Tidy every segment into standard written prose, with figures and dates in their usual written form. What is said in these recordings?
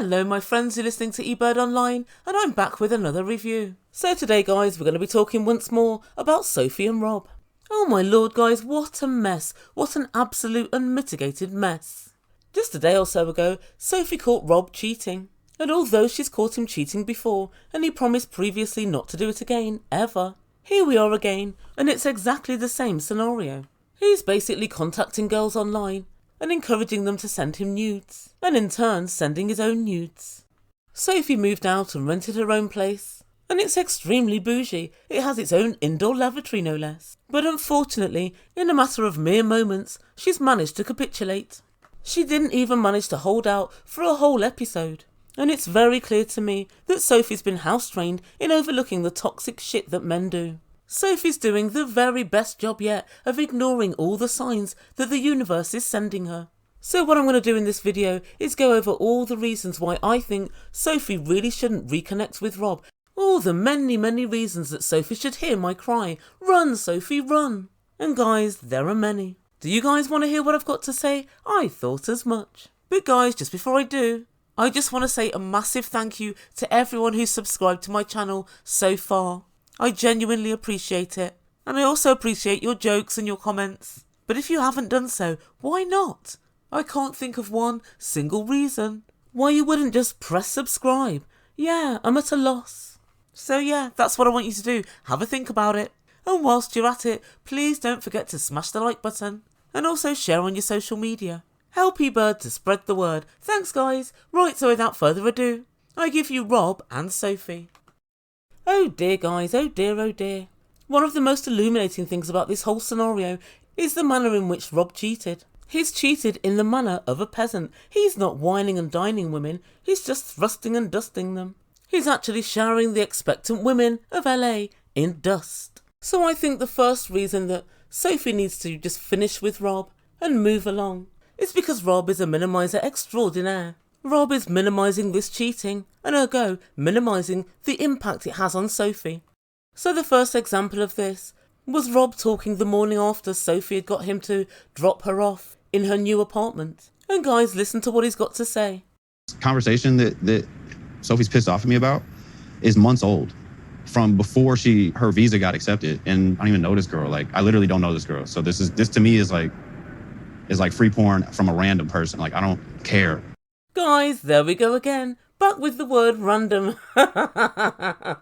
Hello my friends, you're listening to Ebird Online and I'm back with another review. So today guys, we're going to be talking once more about Sophie and Rob. Oh my lord guys, what a mess, what an absolute unmitigated mess. Just a day or so ago, Sophie caught Rob cheating. And although she's caught him cheating before and he promised previously not to do it again, ever, here we are again and it's exactly the same scenario. He's basically contacting girls online and encouraging them to send him nudes, and in turn sending his own nudes. Sophie moved out and rented her own place, and it's extremely bougie. It has its own indoor lavatory no less. But unfortunately, in a matter of mere moments, she's managed to capitulate. She didn't even manage to hold out for a whole episode, and it's very clear to me that Sophie's been house-trained in overlooking the toxic shit that men do. Sophie's doing the very best job yet of ignoring all the signs that the universe is sending her. So what I'm going to do in this video is go over all the reasons why I think Sophie really shouldn't reconnect with Rob. All the many reasons that Sophie should hear my cry, "Run Sophie, run!" And guys, there are many. Do you guys want to hear what I've got to say? I thought as much. But guys, just before I do, I just want to say a massive thank you to everyone who's subscribed to my channel so far. I genuinely appreciate it, and I also appreciate your jokes and your comments. But if you haven't done so, why not? I can't think of one single reason why you wouldn't just press subscribe. Yeah, I'm at a loss. So yeah, that's what I want you to do. Have a think about it. And whilst you're at it, please don't forget to smash the like button and also share on your social media. Help Ebird to spread the word. Thanks guys. Right, so without further ado, I give you Rob and Sophie. Oh dear guys, oh dear, oh dear. One of the most illuminating things about this whole scenario is the manner in which Rob cheated. He's cheated in the manner of a peasant. He's not whining and dining women, he's just thrusting and dusting them. He's actually showering the expectant women of LA in dust. So I think the first reason that Sophie needs to just finish with Rob and move along is because Rob is a minimiser extraordinaire. Rob is minimising this cheating and ergo minimising the impact it has on Sophie. So the first example of this was Rob talking the morning after Sophie had got him to drop her off in her new apartment. And guys, listen to what he's got to say. Conversation that Sophie's pissed off at me about is months old, from before her visa got accepted, and I don't even know this girl. Like, I literally don't know this girl. So this to me is like free porn from a random person. Like, I don't care. Guys, there we go again, back with the word random. I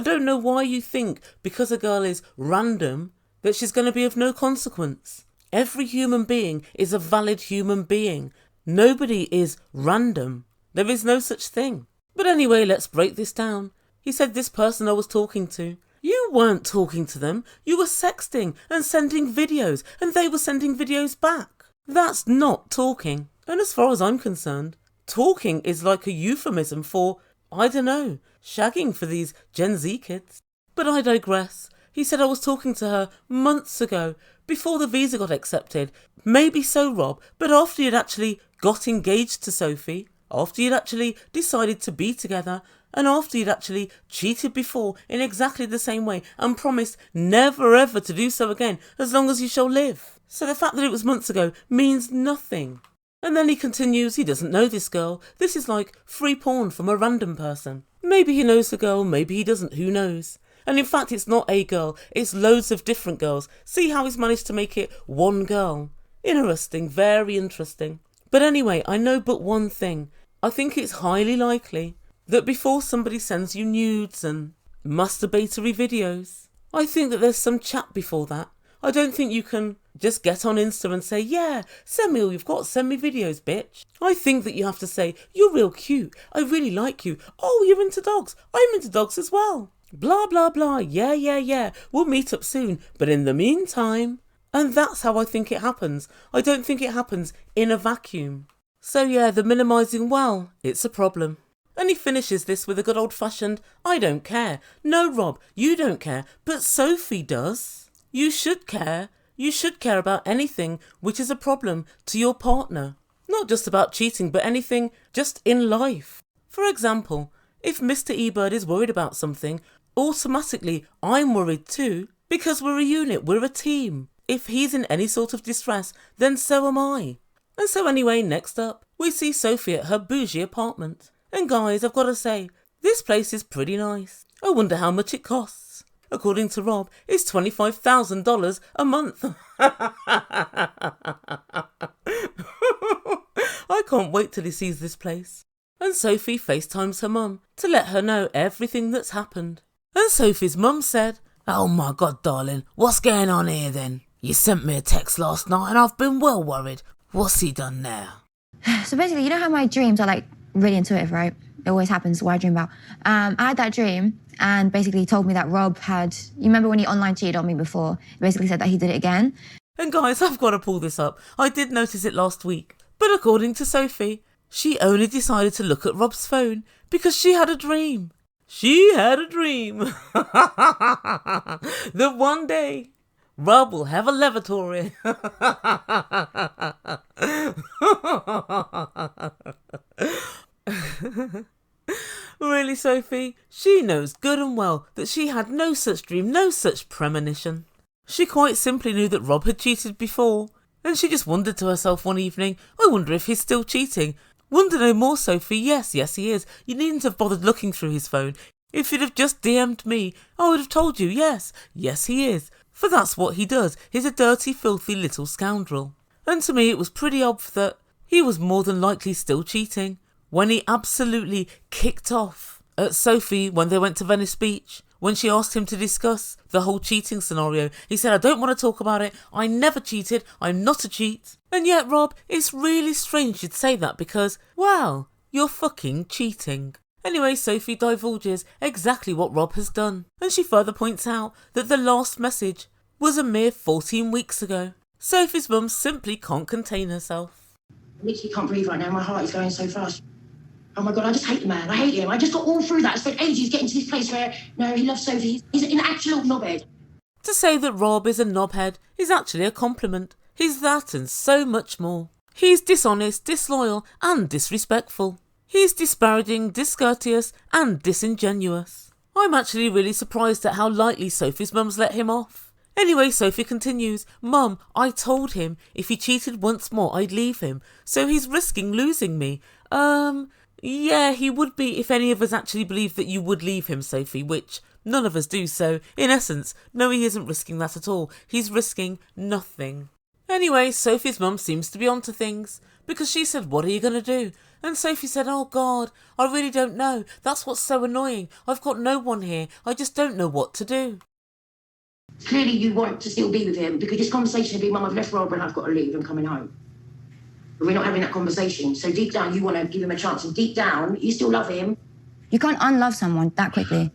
don't know why you think because a girl is random that she's going to be of no consequence. Every human being is a valid human being. Nobody is random. There is no such thing. But anyway, let's break this down. He said this person I was talking to. You weren't talking to them. You were sexting and sending videos, and they were sending videos back. That's not talking. And as far as I'm concerned, talking is like a euphemism for, I don't know, shagging for these Gen Z kids. But I digress. He said I was talking to her months ago, before the visa got accepted. Maybe so, Rob, but after you'd actually got engaged to Sophie, after you'd actually decided to be together, and after you'd actually cheated before in exactly the same way and promised never ever to do so again as long as you shall live. So the fact that it was months ago means nothing. And then he continues, he doesn't know this girl. This is like free porn from a random person. Maybe he knows the girl, maybe he doesn't, who knows? And in fact, it's not a girl, it's loads of different girls. See how he's managed to make it one girl. Interesting, very interesting. But anyway, I know but one thing. I think it's highly likely that before somebody sends you nudes and masturbatory videos, I think that there's some chat before that. I don't think you can just get on Insta and say, yeah, send me all you've got, send me videos, bitch. I think that you have to say, you're real cute, I really like you. Oh, you're into dogs, I'm into dogs as well. Blah, blah, blah, yeah, we'll meet up soon. But in the meantime, and that's how I think it happens. I don't think it happens in a vacuum. So yeah, the minimising, well, it's a problem. And he finishes this with a good old-fashioned, I don't care. No, Rob, you don't care, but Sophie does. You should care. You should care about anything which is a problem to your partner. Not just about cheating, but anything just in life. For example, if Mr. Ebird is worried about something, automatically I'm worried too, because we're a unit, we're a team. If he's in any sort of distress, then so am I. And so anyway, next up, we see Sophie at her bougie apartment. And guys, I've got to say, this place is pretty nice. I wonder how much it costs. According to Rob, it's $25,000 a month. I can't wait till he sees this place. And Sophie FaceTimes her mum to let her know everything that's happened. And Sophie's mum said, "Oh my God, darling, what's going on here then? You sent me a text last night and I've been well worried. What's he done now?" So basically, you know how my dreams are like really intuitive, right? It always happens what I dream about. I had that dream and basically he told me that Rob had, you remember when he online cheated on me before? He basically said that he did it again. And guys, I've got to pull this up. I did notice it last week. But according to Sophie, she only decided to look at Rob's phone because she had a dream. She had a dream that one day Rob will have a lavatory. Really, Sophie? She knows good and well that she had no such dream, no such premonition. She quite simply knew that Rob had cheated before, and she just wondered to herself one evening, I wonder if he's still cheating. Wonder no more, Sophie. Yes, he is. You needn't have bothered looking through his phone. If you'd have just DM'd me, I would have told you, yes, he is. For that's what he does. He's a dirty, filthy little scoundrel. And to me it was pretty obvious that he was more than likely still cheating when he absolutely kicked off at Sophie when they went to Venice Beach. When she asked him to discuss the whole cheating scenario, he said, "I don't want to talk about it. I never cheated. I'm not a cheat." And yet, Rob, it's really strange you'd say that because, well, you're fucking cheating. Anyway, Sophie divulges exactly what Rob has done. And she further points out that the last message was a mere 14 weeks ago. Sophie's mum simply can't contain herself. I literally can't breathe right now. My heart is going so fast. Oh my God, I just hate the man. I hate him. I just got all through that. I spent ages getting to this place where, no, he loves Sophie. He's an actual knobhead. To say that Rob is a knobhead is actually a compliment. He's that and so much more. He's dishonest, disloyal and disrespectful. He's disparaging, discourteous and disingenuous. I'm actually really surprised at how lightly Sophie's mum's let him off. Anyway, Sophie continues, "Mum, I told him if he cheated once more I'd leave him, so he's risking losing me." Yeah, he would be if any of us actually believed that you would leave him, Sophie, which none of us do, so in essence, no, he isn't risking that at all. He's risking nothing. Anyway, Sophie's mum seems to be onto things, because she said, "What are you going to do?" And Sophie said, "Oh God, I really don't know. That's what's so annoying. I've got no one here. I just don't know what to do." Clearly you want to still be with him because this conversation would be, "Mum, I've left Rob and I've got to leave. I'm coming home." But we're not having that conversation. So deep down, you want to give him a chance. And deep down, you still love him. You can't unlove someone that quickly.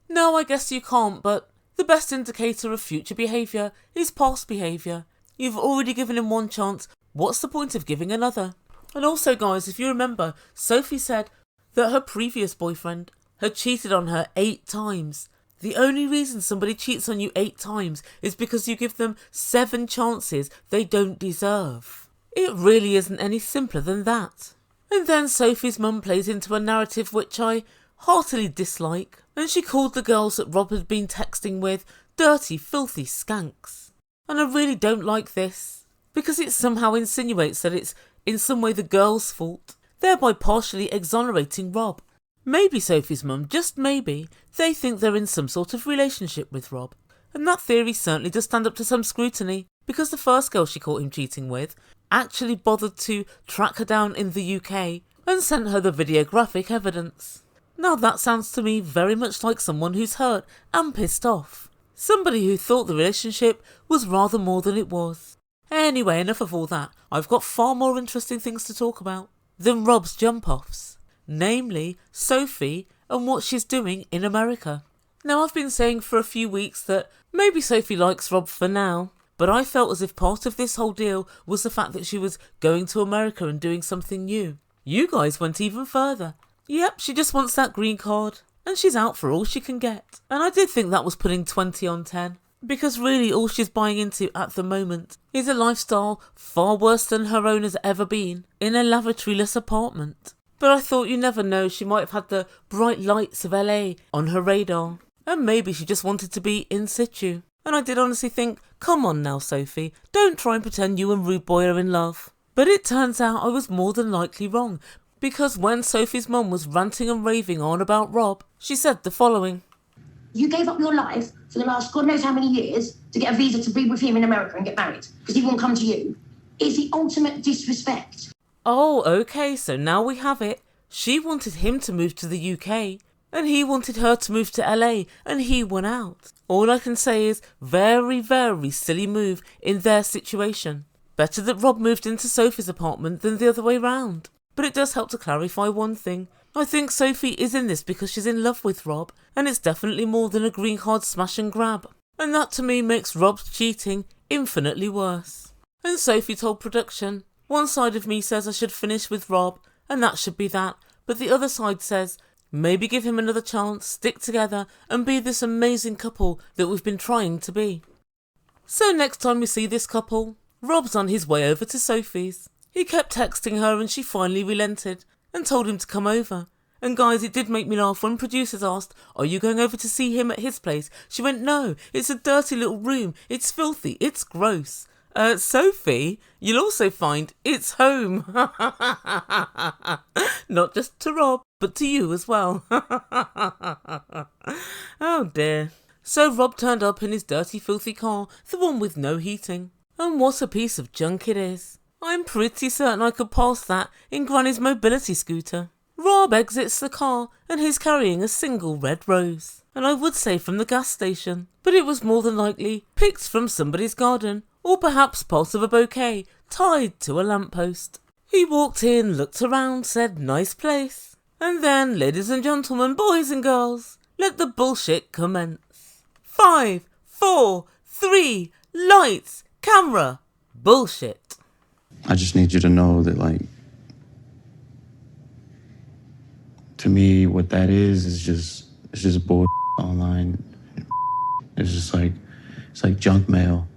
No, I guess you can't, but the best indicator of future behaviour is past behaviour. You've already given him one chance. What's the point of giving another? And also, guys, if you remember, Sophie said that her previous boyfriend had cheated on her 8 times. The only reason somebody cheats on you 8 times is because you give them 7 chances they don't deserve. It really isn't any simpler than that. And then Sophie's mum plays into a narrative which I heartily dislike, and she called the girls that Rob had been texting with dirty, filthy skanks. And I really don't like this, because it somehow insinuates that it's in some way the girls' fault, thereby partially exonerating Rob. Maybe Sophie's mum, just maybe, they think they're in some sort of relationship with Rob. And that theory certainly does stand up to some scrutiny, because the first girl she caught him cheating with actually bothered to track her down in the UK and sent her the videographic evidence. Now that sounds to me very much like someone who's hurt and pissed off. Somebody who thought the relationship was rather more than it was. Anyway, enough of all that. I've got far more interesting things to talk about than Rob's jump-offs. Namely, Sophie and what she's doing in America. Now, I've been saying for a few weeks that maybe Sophie likes Rob for now, but I felt as if part of this whole deal was the fact that she was going to America and doing something new. You guys went even further. Yep, she just wants that green card, and she's out for all she can get. And I did think that was putting 20 on 10, because really all she's buying into at the moment is a lifestyle far worse than her own has ever been, in a lavatory-less apartment. But I thought you never know, she might have had the bright lights of LA on her radar, and maybe she just wanted to be in situ. And I did honestly think, come on now, Sophie, don't try and pretend you and Rude Boy are in love. But it turns out I was more than likely wrong, because when Sophie's mum was ranting and raving on about Rob, she said the following. You gave up your life for the last God knows how many years to get a visa to be with him in America and get married because he won't come to you. It's the ultimate disrespect. Oh, okay, so now we have it. She wanted him to move to the UK, and he wanted her to move to LA, and he went out. All I can say is, very, very silly move in their situation. Better that Rob moved into Sophie's apartment than the other way round. But it does help to clarify one thing. I think Sophie is in this because she's in love with Rob, and it's definitely more than a green card smash and grab. And that to me makes Rob's cheating infinitely worse. And Sophie told production, one side of me says I should finish with Rob, and that should be that, but the other side says, maybe give him another chance, stick together, and be this amazing couple that we've been trying to be. So next time we see this couple, Rob's on his way over to Sophie's. He kept texting her and she finally relented and told him to come over. And guys, it did make me laugh when producers asked, are you going over to see him at his place? She went, no, it's a dirty little room. It's filthy. It's gross. Sophie, you'll also find it's home. Not just to Rob, but to you as well. Oh dear. So Rob turned up in his dirty, filthy car, the one with no heating. And what a piece of junk it is. I'm pretty certain I could pass that in Granny's mobility scooter. Rob exits the car and he's carrying a single red rose. And I would say from the gas station, but it was more than likely picked from somebody's garden, or perhaps part of a bouquet tied to a lamppost. He walked in, looked around, said nice place. And then, ladies and gentlemen, boys and girls, let the bullshit commence. 5, 4, 3, lights, camera, bullshit. I just need you to know that, like, to me, what that is it's just bull online. It's just like, it's like junk mail.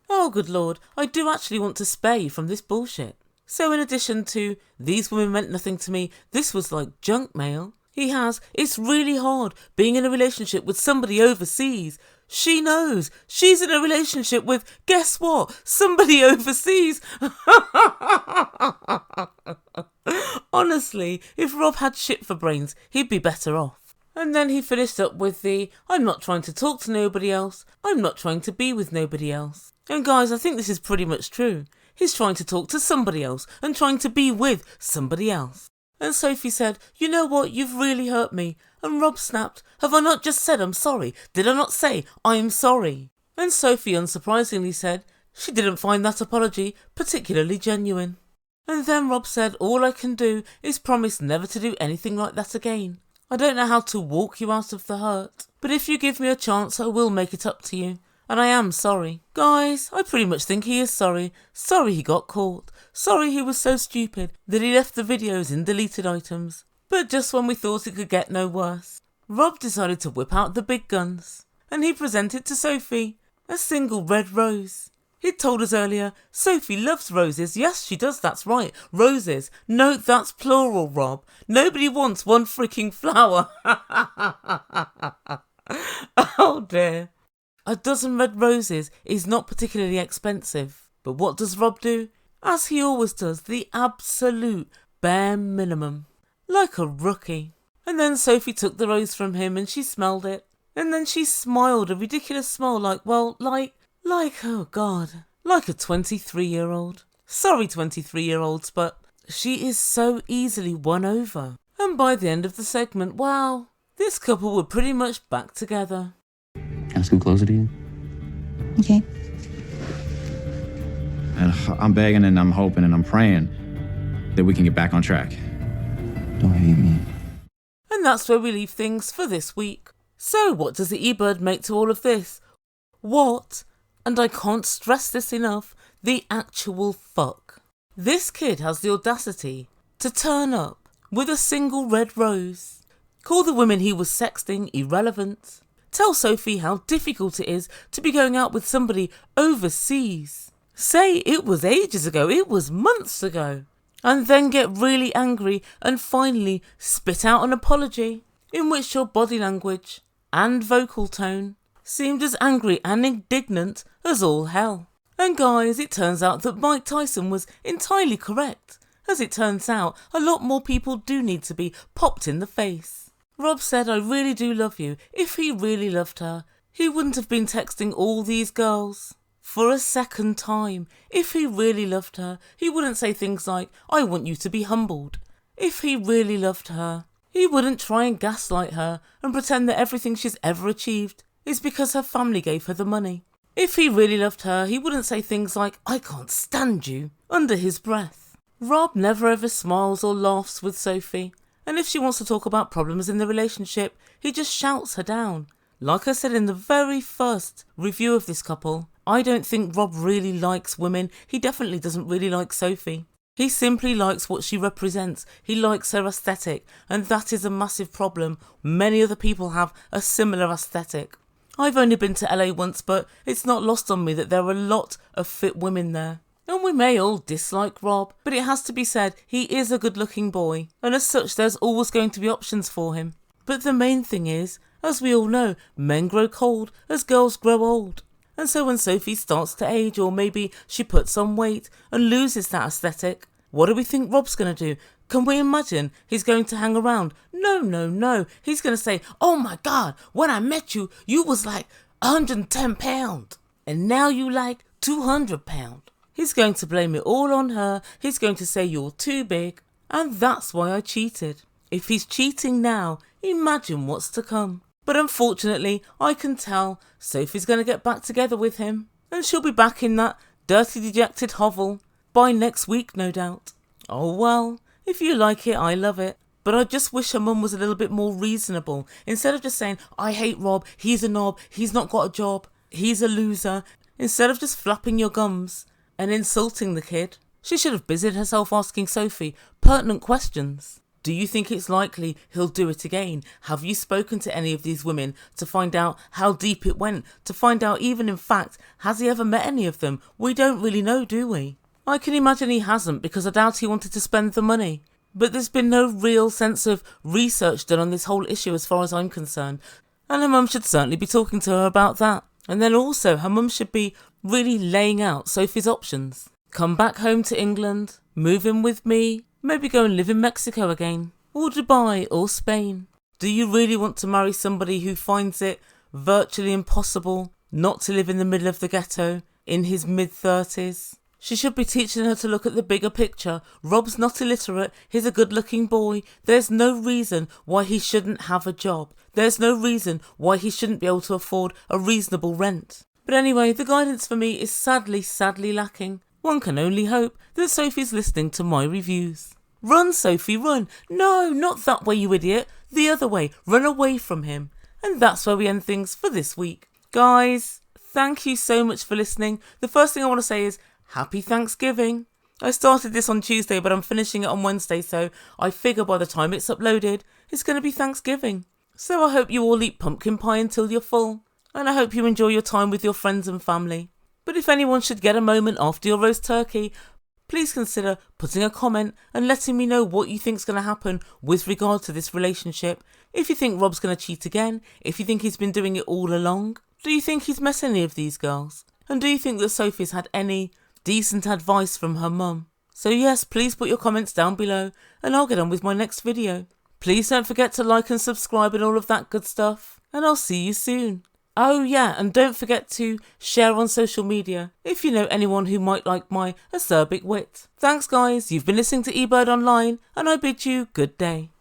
Oh, good Lord, I do actually want to spare you from this bullshit. So in addition to, these women meant nothing to me, this was like junk mail. It's really hard being in a relationship with somebody overseas. She knows. She's in a relationship with, guess what? Somebody overseas. Honestly, if Rob had shit for brains, he'd be better off. And then he finished up with the, I'm not trying to talk to nobody else. I'm not trying to be with nobody else. And guys, I think this is pretty much true. He's trying to talk to somebody else and trying to be with somebody else. And Sophie said, you know what, you've really hurt me. And Rob snapped, have I not just said I'm sorry? Did I not say I'm sorry? And Sophie unsurprisingly said she didn't find that apology particularly genuine. And then Rob said, all I can do is promise never to do anything like that again. I don't know how to walk you out of the hurt, but if you give me a chance I will make it up to you. And I am sorry. Guys, I pretty much think he is sorry. Sorry he got caught. Sorry he was so stupid that he left the videos in deleted items. But just when we thought it could get no worse, Rob decided to whip out the big guns. And he presented to Sophie a single red rose. He'd told us earlier, Sophie loves roses. Yes, she does, that's right. Roses. Note that's plural, Rob. Nobody wants one freaking flower. Oh dear. A dozen red roses is not particularly expensive. But what does Rob do? As he always does, the absolute bare minimum. Like a rookie. And then Sophie took the rose from him and she smelled it. And then she smiled, a ridiculous smile like, oh God, like a 23-year-old. Sorry, 23-year-olds, but she is so easily won over. And by the end of the segment, wow, this couple were pretty much back together. Can I scoot closer to you? Okay. And I'm begging and I'm hoping and I'm praying that we can get back on track. Don't hate me. And that's where we leave things for this week. So what does the Ebird make to all of this? What, and I can't stress this enough, the actual fuck. This kid has the audacity to turn up with a single red rose, call the women he was sexting irrelevant, tell Sophie how difficult it is to be going out with somebody overseas, say it was ages ago, it was months ago, and then get really angry and finally spit out an apology in which your body language and vocal tone seemed as angry and indignant as all hell. And guys, it turns out that Mike Tyson was entirely correct. As it turns out, a lot more people do need to be popped in the face. Rob said, "I really do love you." If he really loved her, he wouldn't have been texting all these girls for a second time. If he really loved her, he wouldn't say things like, "I want you to be humbled." If he really loved her, he wouldn't try and gaslight her and pretend that everything she's ever achieved is because her family gave her the money. If he really loved her, he wouldn't say things like, "I can't stand you," under his breath. Rob never ever smiles or laughs with Sophie, and if she wants to talk about problems in the relationship, he just shouts her down. Like I said in the very first review of this couple, I don't think Rob really likes women. He definitely doesn't really like Sophie. He simply likes what she represents. He likes her aesthetic, and that is a massive problem. Many other people have a similar aesthetic. I've only been to LA once, but it's not lost on me that there are a lot of fit women there. And we may all dislike Rob, but it has to be said, he is a good-looking boy, and as such there's always going to be options for him. But the main thing is, as we all know, men grow cold as girls grow old. And so when Sophie starts to age, or maybe she puts on weight and loses that aesthetic, what do we think Rob's going to do? Can we imagine he's going to hang around? No. He's going to say, "Oh my God, when I met you, you was like 110 pounds. And now you like 200 pounds. He's going to blame it all on her. He's going to say you're too big. And that's why I cheated. If he's cheating now, imagine what's to come. But unfortunately, I can tell Sophie's going to get back together with him. And she'll be back in that dirty, dejected hovel by next week, no doubt. Oh well, if you like it, I love it. But I just wish her mum was a little bit more reasonable. Instead of just saying, "I hate Rob, he's a knob, he's not got a job, he's a loser." Instead of just flapping your gums and insulting the kid, she should have busied herself asking Sophie pertinent questions. Do you think it's likely he'll do it again? Have you spoken to any of these women to find out how deep it went? To find out even in fact, has he ever met any of them? We don't really know, do we? I can imagine he hasn't, because I doubt he wanted to spend the money. But there's been no real sense of research done on this whole issue as far as I'm concerned. And her mum should certainly be talking to her about that. And then also, her mum should be really laying out Sophie's options. Come back home to England, move in with me, maybe go and live in Mexico again, or Dubai or Spain. Do you really want to marry somebody who finds it virtually impossible not to live in the middle of the ghetto in his mid-30s? She should be teaching her to look at the bigger picture. Rob's not illiterate, he's a good-looking boy. There's no reason why he shouldn't have a job. There's no reason why he shouldn't be able to afford a reasonable rent. But anyway, the guidance for me is sadly lacking. One can only hope that Sophie's listening to my reviews. Run, Sophie, run. No, not that way, you idiot. The other way. Run away from him. And that's where we end things for this week. Guys, thank you so much for listening. The first thing I want to say is Happy Thanksgiving. I started this on Tuesday, but I'm finishing it on Wednesday, so I figure by the time it's uploaded, it's going to be Thanksgiving. So I hope you all eat pumpkin pie until you're full, and I hope you enjoy your time with your friends and family. But if anyone should get a moment after your roast turkey, please consider putting a comment and letting me know what you think's going to happen with regard to this relationship. If you think Rob's going to cheat again, if you think he's been doing it all along, do you think he's met any of these girls? And do you think that Sophie's had any decent advice from her mum? So yes, please put your comments down below and I'll get on with my next video. Please don't forget to like and subscribe and all of that good stuff, and I'll see you soon. Oh yeah, and don't forget to share on social media if you know anyone who might like my acerbic wit. Thanks guys, you've been listening to Ebird Online, and I bid you good day.